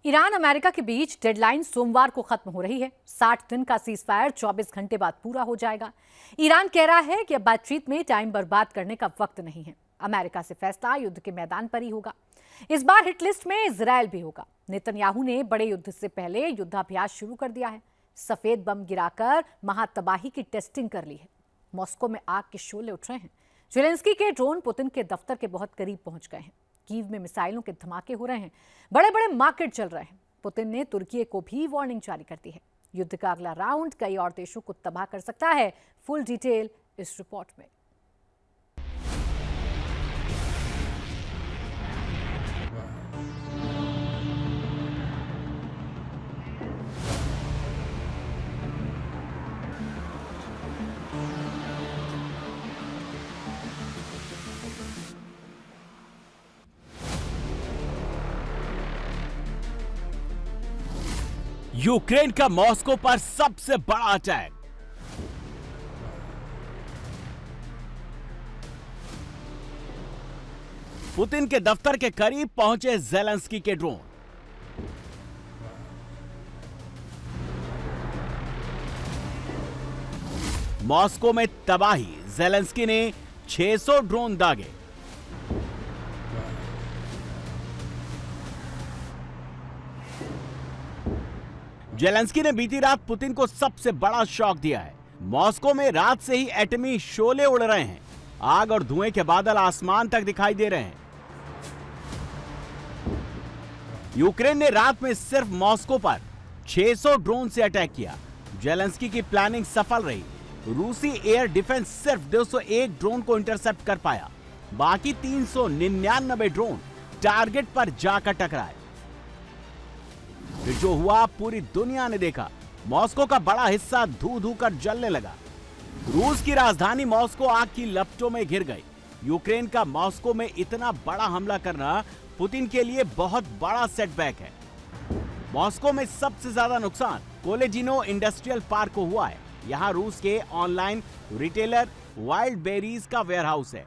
Iran America के बीच deadline सोमवार को खत्म हो रही है। 60 दिन का सीजफायर 24 घंटे बाद पूरा हो जाएगा। ईरान कह रहा है कि अब बातचीत में टाइम बर्बाद करने का वक्त नहीं है। अमेरिका से फैसला युद्ध के मैदान पर ही होगा। इस बार हिट लिस्ट में इजरायल भी होगा। नेतन्याहू ने बड़े युद्ध से पहले युद्धाभ्यास शुरू कर दिया है। सफेद बम गिराकर महातबाही की टेस्टिंग कर ली है। मॉस्को में आग के शोले उठ रहे हैं। जेलेंस्की के ड्रोन पुतिन के दफ्तर के बहुत करीब पहुंच गए हैं। कीव में मिसाइलों के धमाके हो रहे हैं। बड़े बड़े मार्केट चल रहे हैं। पुतिन ने तुर्की को भी वार्निंग जारी कर दी है। युद्ध का अगला राउंड कई और देशों को तबाह कर सकता है। फुल डिटेल इस रिपोर्ट में। यूक्रेन का मॉस्को पर सबसे बड़ा अटैक। पुतिन के दफ्तर के करीब पहुंचे जेलेंस्की के ड्रोन। मॉस्को में तबाही। जेलेंस्की ने 600 ड्रोन दागे। जेलेंस्की ने बीती रात पुतिन को सबसे बड़ा शॉक दिया है। मॉस्को में रात से ही एटमी शोले उड़ रहे हैं। आग और धुएं के बादल आसमान तक दिखाई दे रहे हैं। यूक्रेन ने रात में सिर्फ मॉस्को पर 600 ड्रोन से अटैक किया। जेलेंस्की की प्लानिंग सफल रही। रूसी एयर डिफेंस सिर्फ 201 ड्रोन को इंटरसेप्ट कर पाया। बाकी 399 ड्रोन टारगेट पर जाकर टकराए। फिर जो हुआ पूरी दुनिया ने देखा। मॉस्को का बड़ा हिस्सा धू धू कर जलने लगा। रूस की राजधानी मॉस्को आग की लपटों में घिर गई। यूक्रेन का मॉस्को में इतना बड़ा हमला करना पुतिन के लिए बहुत बड़ा सेटबैक है। मॉस्को में सबसे ज्यादा नुकसान कोलेजिनो इंडस्ट्रियल पार्क को हुआ है। यहाँ रूस के ऑनलाइन रिटेलर वाइल्ड बेरीज का वेयरहाउस है।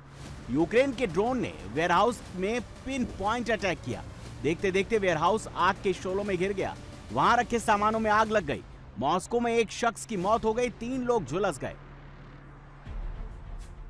यूक्रेन के ड्रोन ने वेयरहाउस में पिन पॉइंट अटैक किया। देखते देखते वेयरहाउस आग के शोलों में घिर गया। वहां रखे सामानों में आग लग गई। मॉस्को में एक शख्स की मौत हो गई, 3 लोग झुलस गए।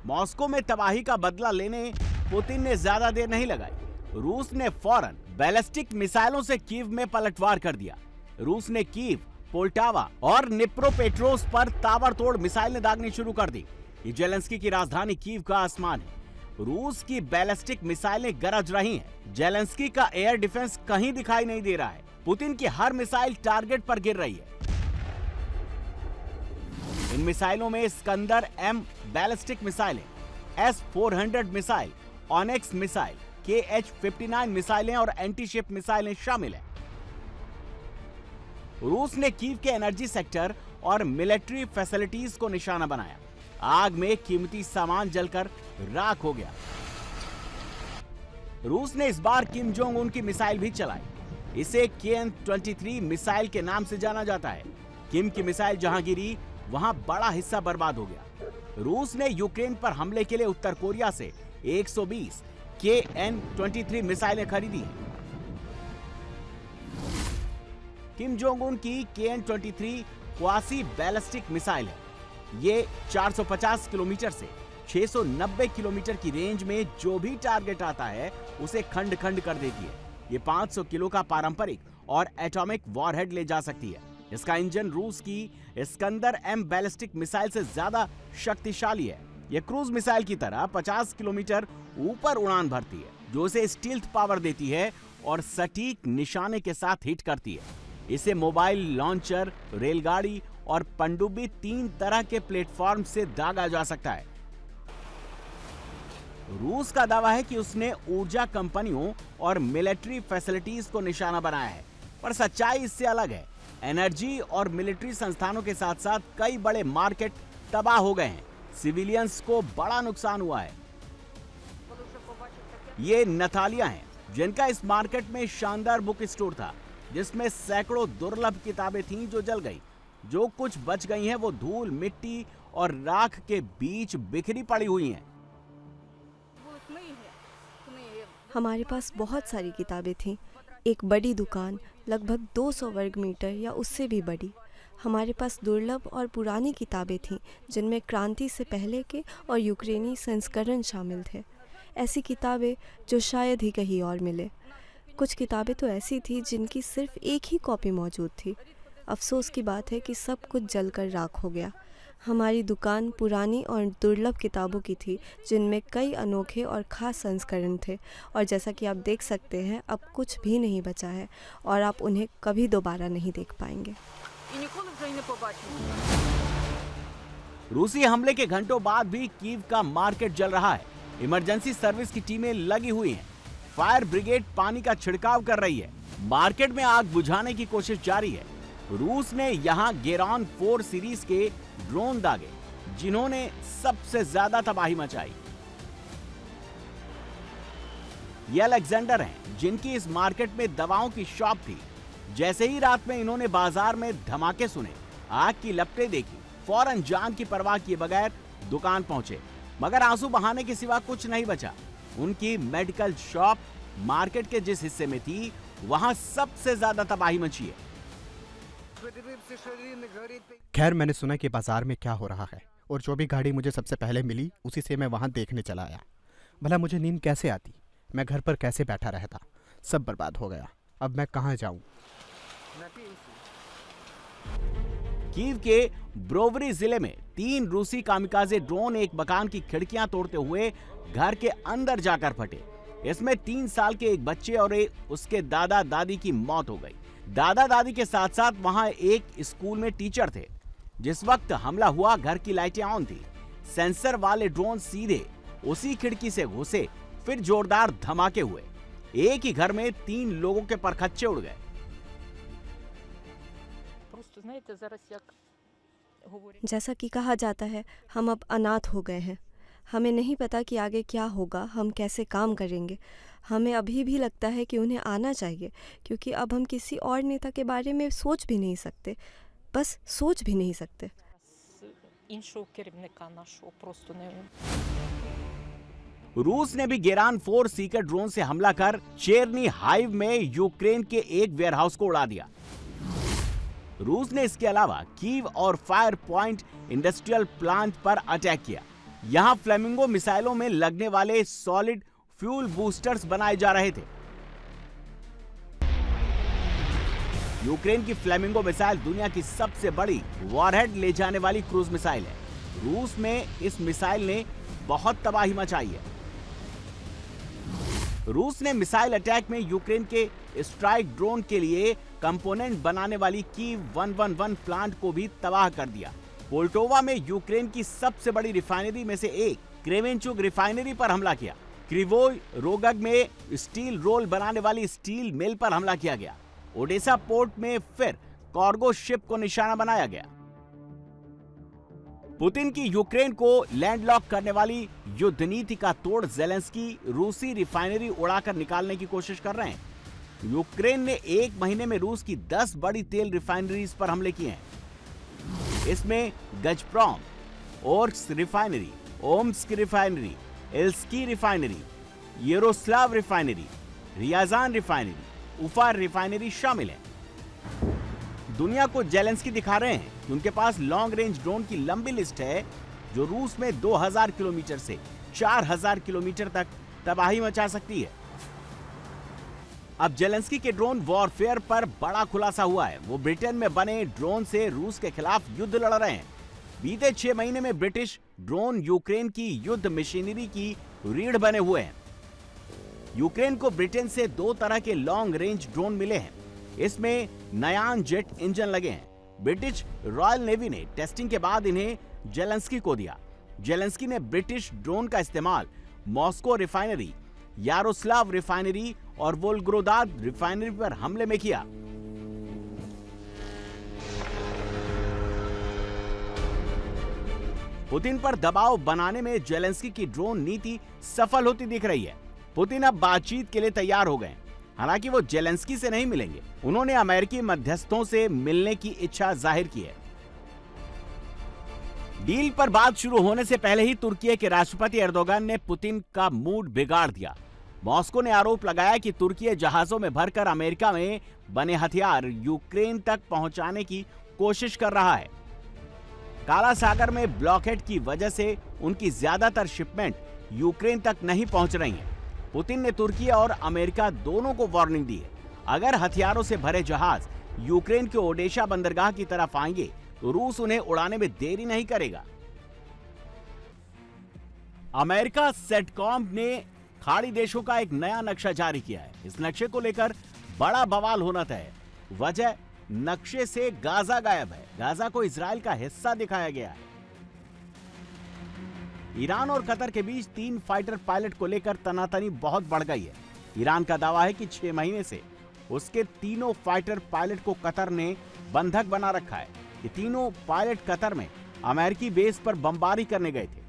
मॉस्को में तबाही का बदला लेने पुतिन ने ज्यादा देर नहीं लगाई। रूस ने फौरन बैलिस्टिक मिसाइलों से कीव में पलटवार कर दिया। रूस ने कीव, पोल्टावा और निप्रोपेट्रोव्स्क पर ताबड़तोड़ मिसाइलें दागनी शुरू कर दी। ये जेलेंस्की की राजधानी कीव का आसमान है। रूस की बैलिस्टिक मिसाइलें गरज रही हैं। जेलेंस्की का एयर डिफेंस कहीं दिखाई नहीं दे रहा है। पुतिन की हर मिसाइल टारगेट पर गिर रही है। इन मिसाइलों में स्कंदर M बैलिस्टिक मिसाइलें, S-400 missile, onyx missile, KH-59 मिसाइलें और एंटी-शिप मिसाइलें शामिल हैं। रूस ने कीव के एनर्जी सेक्टर और मिलिट्री फैसिलिटीज को निशाना बनाया। आग में कीमती सामान जलकर राख हो गया। रूस ने इस बार किम जोंग उन की मिसाइल भी चलाई। इसे KN-23 मिसाइल के नाम से जाना जाता है। किम की मिसाइल जहां गिरी वहां बड़ा हिस्सा बर्बाद हो गया। रूस ने यूक्रेन पर हमले के लिए उत्तर कोरिया से 120 KN-23 मिसाइलें खरीदी हैं। किम जोंग उन की KN-23 क्वासी बैलिस्टिक मिसाइल है। ये 450 किलोमीटर से 690 किलोमीटर की रेंज में जो भी टारगेट आता है उसे खंड खंड कर देती है। ये 500 किलो का पारंपरिक और एटॉमिक वॉरहेड ले जा सकती है। इसका इंजन रूस की स्कंदर M बैलिस्टिक मिसाइल से ज्यादा शक्तिशाली है। यह क्रूज मिसाइल की तरह 50 किलोमीटर ऊपर उड़ान भरती है, जो उसे स्टील्थ पावर देती है और सटीक निशाने के साथ हिट करती है। इसे मोबाइल लॉन्चर, रेलगाड़ी और पनडुब्बी 3 तरह के प्लेटफॉर्म से दागा जा सकता है। रूस का दावा है कि उसने ऊर्जा कंपनियों और मिलिट्री फैसिलिटीज को निशाना बनाया है, पर सच्चाई इससे अलग है। एनर्जी और मिलिट्री संस्थानों के साथ साथ कई बड़े मार्केट तबाह हो गए हैं। सिविलियंस को बड़ा नुकसान हुआ है। ये नतालिया हैं, जिनका इस मार्केट में शानदार बुक स्टोर था, जिसमें सैकड़ों दुर्लभ किताबें थीं जो जल गई। जो कुछ बच गई हैं वो धूल, मिट्टी और राख के बीच बिखरी पड़ी हुई हैं। हमारे पास बहुत सारी किताबें थीं। एक बड़ी दुकान लगभग 200 वर्ग मीटर या उससे भी बड़ी। हमारे पास दुर्लभ और पुरानी किताबें थीं जिनमें क्रांति से पहले के और यूक्रेनी संस्करण शामिल थे। ऐसी किताबें जो शायद ही कहीं और मिले। कुछ किताबें तो ऐसी थी जिनकी सिर्फ एक ही कॉपी मौजूद थी। अफसोस की बात है कि सब कुछ जलकर राख हो गया। हमारी दुकान पुरानी और दुर्लभ किताबों की थी जिनमें कई अनोखे और ख़ास संस्करण थे, और जैसा कि आप देख सकते हैं अब कुछ भी नहीं बचा है और आप उन्हें कभी दोबारा नहीं देख पाएंगे। रूसी हमले के घंटों बाद भी कीव का मार्केट जल रहा है। इमरजेंसी सर्विस की टीमें लगी हुई हैं। फायर ब्रिगेड पानी का छिड़काव कर रही है। मार्केट में आग बुझाने की कोशिश जारी है। रूस ने यहां गेरॉन 4 सीरीज के ड्रोन दागे जिन्होंने सबसे ज्यादा तबाही मचाई। ये अलेक्जेंडर हैं जिनकी इस मार्केट में दवाओं की शॉप थी। जैसे ही रात में इन्होंने बाजार में धमाके सुने, आग की लपटें देखी, फौरन जान की परवाह किए बगैर दुकान पहुंचे, मगर आंसू बहाने के सिवा कुछ नहीं बचा। उनकी मेडिकल शॉप मार्केट के जिस हिस्से में थी वहां सबसे ज्यादा तबाही मची है। खैर, मैंने सुना कि बाजार में क्या हो रहा है और जो भी गाड़ी मुझे सबसे पहले मिली उसी से मैं वहां देखने चला आया। भला मुझे नींद कैसे आती, मैं घर पर कैसे बैठा रहता। सब बर्बाद हो गया। अब मैं कहां जाऊं? कीव के ब्रोवरी जिले में 3 रूसी कामिकाजे ड्रोन एक मकान की खिड़कियां तोड़ते हुए घर के अंदर जाकर फटे। इसमें 3 साल के एक बच्चे और उसके दादा दादी की मौत हो गई। दादा दादी के साथ साथ वहां एक स्कूल में टीचर थे। जिस वक्त हमला हुआ घर की लाइटें ऑन थी। सेंसर वाले ड्रोन सीधे उसी खिड़की से घुसे, फिर जोरदार धमाके हुए। एक ही घर में 3 लोगों के परखच्चे उड़ गए। जैसा कि कहा जाता है, हम अब अनाथ हो गए हैं। हमें नहीं पता कि आगे क्या होगा, हम कैसे काम करेंगे। हमें अभी भी लगता है कि उन्हें आना चाहिए, क्योंकि अब हम किसी और नेता के बारे में सोच भी नहीं सकते, बस सोच भी नहीं सकते। रूस ने भी गेरान 4 सीकर ड्रोन से हमला कर चेरनी हाइव में यूक्रेन के एक वेयरहाउस को उड़ा दिया। रूस ने इसके अलावा कीव और फायर पॉइंट इंडस्ट्रियल प्लांट पर अटैक किया। यहां फ्लेमिंगो मिसाइलों में लगने वाले सॉलिड फ्यूल बूस्टर्स बनाए जा रहे थे। यूक्रेन की फ्लेमिंगो मिसाइल दुनिया की सबसे बड़ी वॉरहेड ले जाने वाली क्रूज मिसाइल है। रूस में इस मिसाइल ने बहुत तबाही मचाई है। रूस ने मिसाइल अटैक में यूक्रेन के स्ट्राइक ड्रोन के लिए कंपोनेंट बनाने वाली कीव 111 प्लांट को भी तबाह कर दिया। पोल्टोवा में यूक्रेन की सबसे बड़ी रिफाइनरी में से एक क्रेमेंचुक रिफाइनरी पर हमला किया। क्रिवोय रोगग में स्टील रोल बनाने वाली स्टील मिल पर हमला किया गया। ओडेसा पोर्ट में फिर कार्गो शिप को निशाना बनाया गया। पुतिन की यूक्रेन को लैंडलॉक करने वाली युद्ध नीति का तोड़ ज़ेलेंस्की रूसी रिफाइनरी उड़ाकर निकालने की कोशिश कर रहे हैं। यूक्रेन ने 1 महीने में रूस की 10 बड़ी तेल रिफाइनरीज पर हमले किए हैं। इसमें Gazprom, Orsk refinery, Omsk refinery, Ilsky refinery, Yaroslavl refinery, Ryazan refinery, Ufa refinery शामिल है। दुनिया को ज़ेलेंस्की दिखा रहे हैं कि उनके पास लॉन्ग रेंज ड्रोन की लंबी लिस्ट है जो रूस में 2000 किलोमीटर से 4000 किलोमीटर तक तबाही मचा सकती है। अब ज़ेलेंस्की के ड्रोन वॉरफेयर पर बड़ा खुलासा हुआ है। वो ब्रिटेन में बने ड्रोन से रूस के खिलाफ युद्ध लड़ रहे हैं। बीते 6 महीने में ब्रिटिश ड्रोन यूक्रेन की युद्ध मशीनरी की रीढ़ बने हुए हैं। यूक्रेन को ब्रिटेन से 2 तरह के लॉन्ग रेंज ड्रोन मिले हैं। इसमें नयान जेट इंजन लगे हैं। ब्रिटिश रॉयल नेवी ने टेस्टिंग के बाद इन्हें ज़ेलेंस्की को दिया। ज़ेलेंस्की ने ब्रिटिश ड्रोन का इस्तेमाल मॉस्को रिफाइनरी, यारोस्लाव रिफाइनरी और वोल्गोग्राद रिफाइनरी पर हमले में किया। पुतिन पर दबाव बनाने में ज़ेलेंस्की की ड्रोन नीति सफल होती दिख रही है। पुतिन अब बातचीत के लिए तैयार हो गए। हालांकि वो ज़ेलेंस्की से नहीं मिलेंगे। उन्होंने अमेरिकी मध्यस्थों से मिलने की इच्छा जाहिर की है। डील पर बात शुरू होने से पहले ही तुर्की के राष्ट्रपति एर्दोगन ने पुतिन का मूड बिगाड़ दिया। मॉस्को ने आरोप लगाया कि तुर्की जहाजों में भरकर अमेरिका में बने हथियार यूक्रेन तक पहुंचाने की कोशिश कर रहा है। काला सागर में ब्लॉकहेड की वजह से उनकी ज्यादातर शिपमेंट यूक्रेन तक नहीं पहुंच रही हैं। पुतिन ने तुर्की और अमेरिका दोनों को वार्निंग दी है, अगर हथियारों से भरे जहाज यूक्रेन के ओडेशा बंदरगाह की तरफ आएंगे तो रूस उन्हें उड़ाने में देरी नहीं करेगा। अमेरिका सेटकॉम ने खाड़ी देशों का एक नया नक्शा जारी किया है। इस नक्शे को लेकर बड़ा बवाल होना तय है। वजह, नक्शे से गाजा गायब है। गाजा को इजराइल का हिस्सा दिखाया गया है। ईरान और कतर के बीच 3 फाइटर पायलट को लेकर तनातनी बहुत बढ़ गई है। ईरान का दावा है कि 6 महीने से उसके तीनों फाइटर पायलट को कतर ने बंधक बना रखा है। ये तीनों पायलट कतर में अमेरिकी बेस पर बमबारी करने गए थे।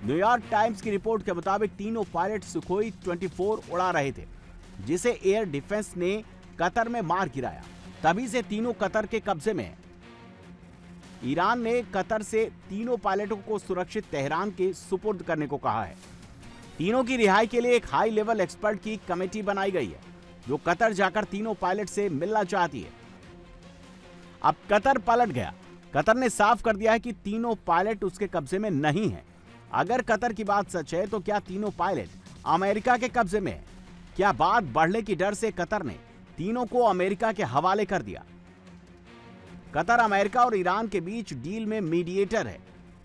न्यूयॉर्क टाइम्स की रिपोर्ट के मुताबिक तीनों पायलट सुखोई 24 उड़ा रहे थे, जिसे एयर डिफेंस ने कतर में मार गिराया। तभी से तीनों कतर के कब्जे में है। ईरान ने कतर से तीनों पायलटों को सुरक्षित तेहरान के सुपुर्द करने को कहा है। तीनों की रिहाई के लिए एक हाई लेवल एक्सपर्ट की कमेटी बनाई गई है, जो कतर जाकर तीनों पायलट से मिलना चाहती है। अब कतर पलट गया। कतर ने साफ कर दिया है कि तीनों पायलट उसके कब्जे में नहीं है। अगर कतर की बात सच है तो क्या तीनों पायलट अमेरिका के कब्जे में है? क्या बात बढ़ने की डर से कतर ने तीनों को अमेरिका के हवाले कर दिया? कतर अमेरिका और ईरान के बीच डील में मीडिएटर है।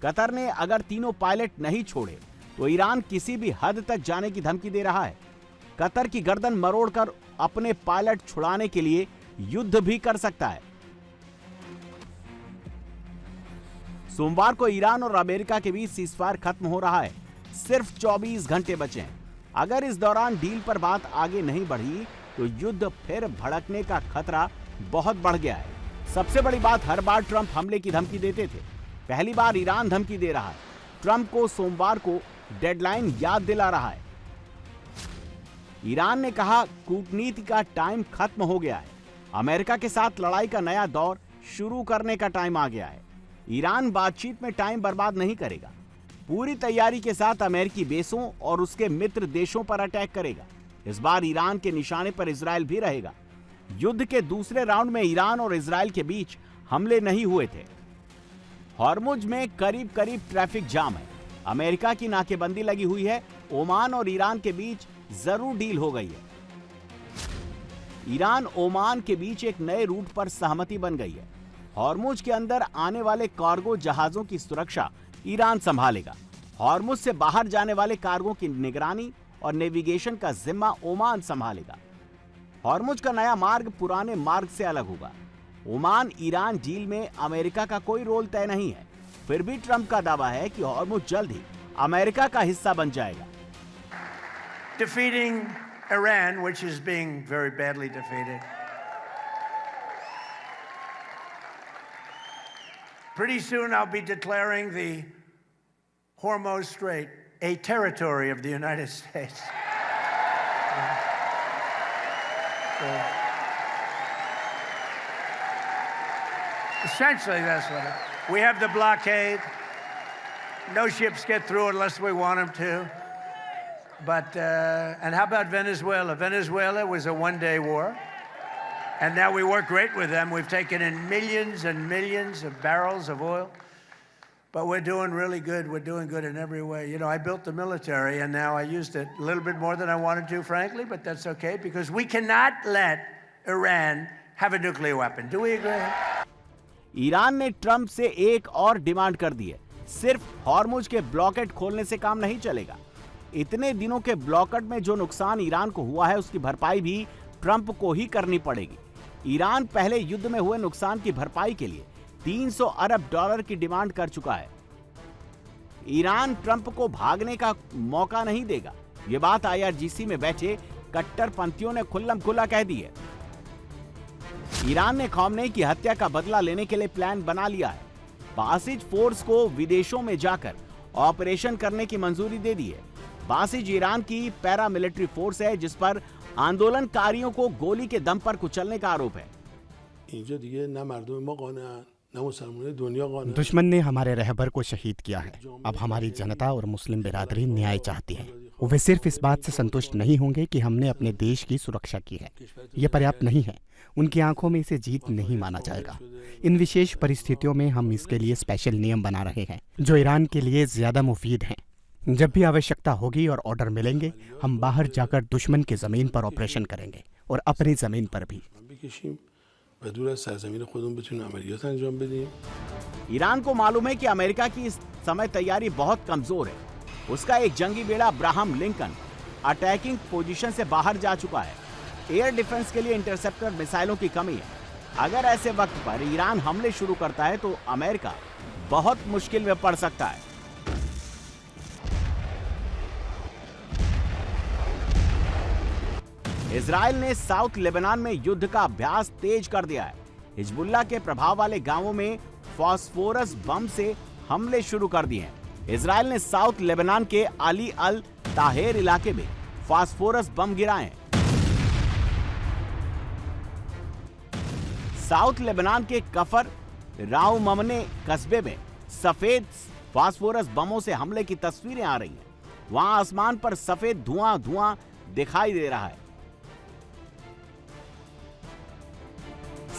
कतर ने अगर तीनों पायलट नहीं छोड़े तो ईरान किसी भी हद तक जाने की धमकी दे रहा है। कतर की गर्दन मरोड़कर अपने पायलट छुड़ाने के लिए युद्ध भी कर सकता है। सोमवार को ईरान और अमेरिका के बीच सीजफायर खत्म हो रहा है। सिर्फ 24 घंटे बचे हैं। अगर इस दौरान डील पर बात आगे नहीं बढ़ी तो युद्ध फिर भड़कने का खतरा बहुत बढ़ गया है। सबसे बड़ी बात, हर बार ट्रंप हमले की धमकी देते थे, पहली बार ईरान धमकी दे रहा है। ट्रंप को सोमवार को डेडलाइन याद दिला रहा है। ईरान ने कहा कूटनीति का टाइम खत्म हो गया है। अमेरिका के साथ लड़ाई का नया दौर शुरू करने का टाइम आ गया है। ईरान बातचीत में टाइम बर्बाद नहीं करेगा। पूरी तैयारी के साथ अमेरिकी बेसों और उसके मित्र देशों पर अटैक करेगा। इस बार ईरान के निशाने पर इजराइल भी रहेगा। युद्ध के दूसरे राउंड में ईरान और इजराइल के बीच हमले नहीं हुए थे। हॉर्मुज में करीब करीब ट्रैफिक जाम है। अमेरिका की नाकेबंदी लगी हुई है। ओमान और ईरान के बीच जरूर डील हो गई है। ईरान ओमान के बीच एक नए रूट पर सहमति बन गई है। हॉर्मुज के अंदर आने वाले कार्गो जहाजों की सुरक्षा ईरान संभालेगा। हॉर्मुज से बाहर जाने वाले कार्गो की निगरानी और नेविगेशन का जिम्मा ओमान संभालेगा। हॉर्मुज का नया मार्ग पुराने मार्ग से अलग होगा। ओमान ईरान डील में अमेरिका का कोई रोल तय नहीं है। फिर भी ट्रंप का दावा है कि हॉर्मुज जल्द ही अमेरिका का हिस्सा बन जाएगा। Defeating Iran, which is being very badly defeated. Pretty soon I'll be declaring the Hormuz Strait a territory of the United States. Essentially, that's what it is. We have the blockade. No ships get through unless we want them to. But, and how about Venezuela? Venezuela was a one-day war. And now we work great with them. We've taken in millions and millions of barrels of oil. But we're doing really good. We're doing good in every way. You know, I built the military, and now I used it a little bit more than I wanted to, frankly, but that's okay, because we cannot let Iran have a nuclear weapon. Do we agree? Iran ने Trump से एक और demand कर दी है। सिर्फ Hormuz के blockade खोलने से काम नहीं चलेगा। इतने दिनों के ब्लॉकेट में जो नुकसान ईरान को हुआ है, उसकी भरपाई भी ट्रंप को ही करनी पड़ेगी। ईरान पहले युद्ध में हुए नुकसान की भरपाई के लिए 300 अरब डॉलर की डिमांड कर चुका है। ईरान ट्रंप को भागने का मौका नहीं देगा। ये बात IRGC में बैठे कट्टरपंथियों ने खुल्लम खुल्ला कह दी है। ईरान ने खौमेनी की हत्या का बदला लेने के लिए प्लान बना लिया है। बासिज फोर्स को विदेशों में जाकर ऑपरेशन करने की मंजूरी दे दी है। बासिज ईरान की पैरामिलिट्री फोर्स है, जिस पर आंदोलनकारियों को गोली के दम पर कुचलने का आरोप है। दुश्मन ने हमारे रहबर को शहीद किया है। अब हमारी जनता और मुस्लिम बिरादरी न्याय चाहती है। वे सिर्फ इस बात से संतुष्ट नहीं होंगे कि हमने अपने देश की सुरक्षा की है। यह पर्याप्त नहीं है। उनकी आंखों में इसे जीत नहीं माना जाएगा। इन विशेष परिस्थितियों में हम इसके लिए स्पेशल नियम बना रहे हैं जो ईरान के लिए ज़्यादा मुफीद हैं। जब भी आवश्यकता होगी और ऑर्डर मिलेंगे, हम बाहर जाकर दुश्मन की ज़मीन पर ऑपरेशन करेंगे और अपनी ज़मीन पर भी। ईरान को मालूम है कि अमेरिका की इस समय तैयारी बहुत कमजोर है। उसका एक जंगी बेड़ा अब्राहम लिंकन अटैकिंग पोजीशन से बाहर जा चुका है। एयर डिफेंस के लिए इंटरसेप्टर मिसाइलों की कमी है। अगर ऐसे वक्त पर ईरान हमले शुरू करता है तो अमेरिका बहुत मुश्किल में पड़ सकता है। इजराइल ने साउथ लेबनान में युद्ध का अभ्यास तेज कर दिया है। हिजबुल्लाह के प्रभाव वाले गांवों में फास्फोरस बम से हमले शुरू कर दिए हैं। इजराइल ने साउथ लेबनान के अली अल ताहेर इलाके में फास्फोरस बम गिराए हैं। साउथ लेबनान के कफर राउममने कस्बे में सफेद फास्फोरस बमों से हमले की तस्वीरें आ रही हैं। वहां आसमान पर सफेद धुआं दिखाई दे रहा है।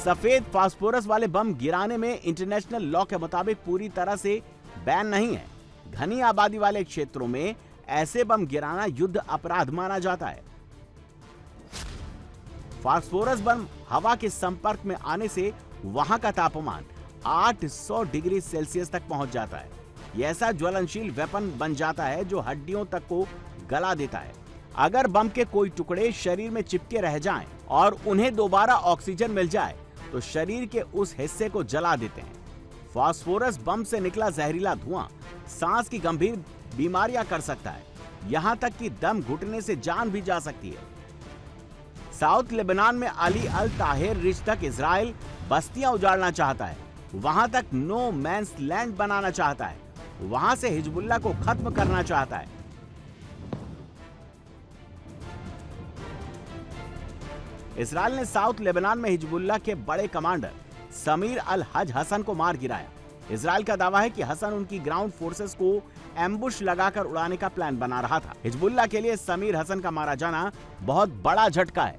सफेद फास्फोरस वाले बम गिराने में इंटरनेशनल लॉ के मुताबिक पूरी तरह से बैन नहीं है। घनी आबादी वाले क्षेत्रों में ऐसे बम गिराना युद्ध अपराध माना जाता है। फास्फोरस बम हवा के संपर्क में आने से वहां का तापमान 800 डिग्री सेल्सियस तक पहुंच जाता है। यह ऐसा ज्वलनशील वेपन बन जाता है जो हड्डियों तक को गला देता है। अगर बम के कोई टुकड़े शरीर में चिपके रह जाएं और उन्हें दोबारा ऑक्सीजन मिल जाए तो शरीर के उस हिस्से को जला देते हैं। फास्फोरस बम से निकला जहरीला धुआं सांस की गंभीर बीमारियां कर सकता है। यहां तक कि दम घुटने से जान भी जा सकती है। साउथ लेबनान में अली अल ताहेर रिज तक इजराइल बस्तियां उजाड़ना चाहता है। वहां तक नो मैंस लैंड बनाना चाहता है। वहां से हिजबुल्लाह को खत्म करना चाहता है। इजराइल ने साउथ लेबनान में हिजबुल्लाह के बड़े कमांडर समीर अल हज हसन को मार गिराया। इजराइल का दावा है कि हसन उनकी ग्राउंड फोर्सेस को एम्बुश लगाकर उड़ाने का प्लान बना रहा था। हिजबुल्लाह के लिए समीर हसन का मारा जाना बहुत बड़ा झटका है।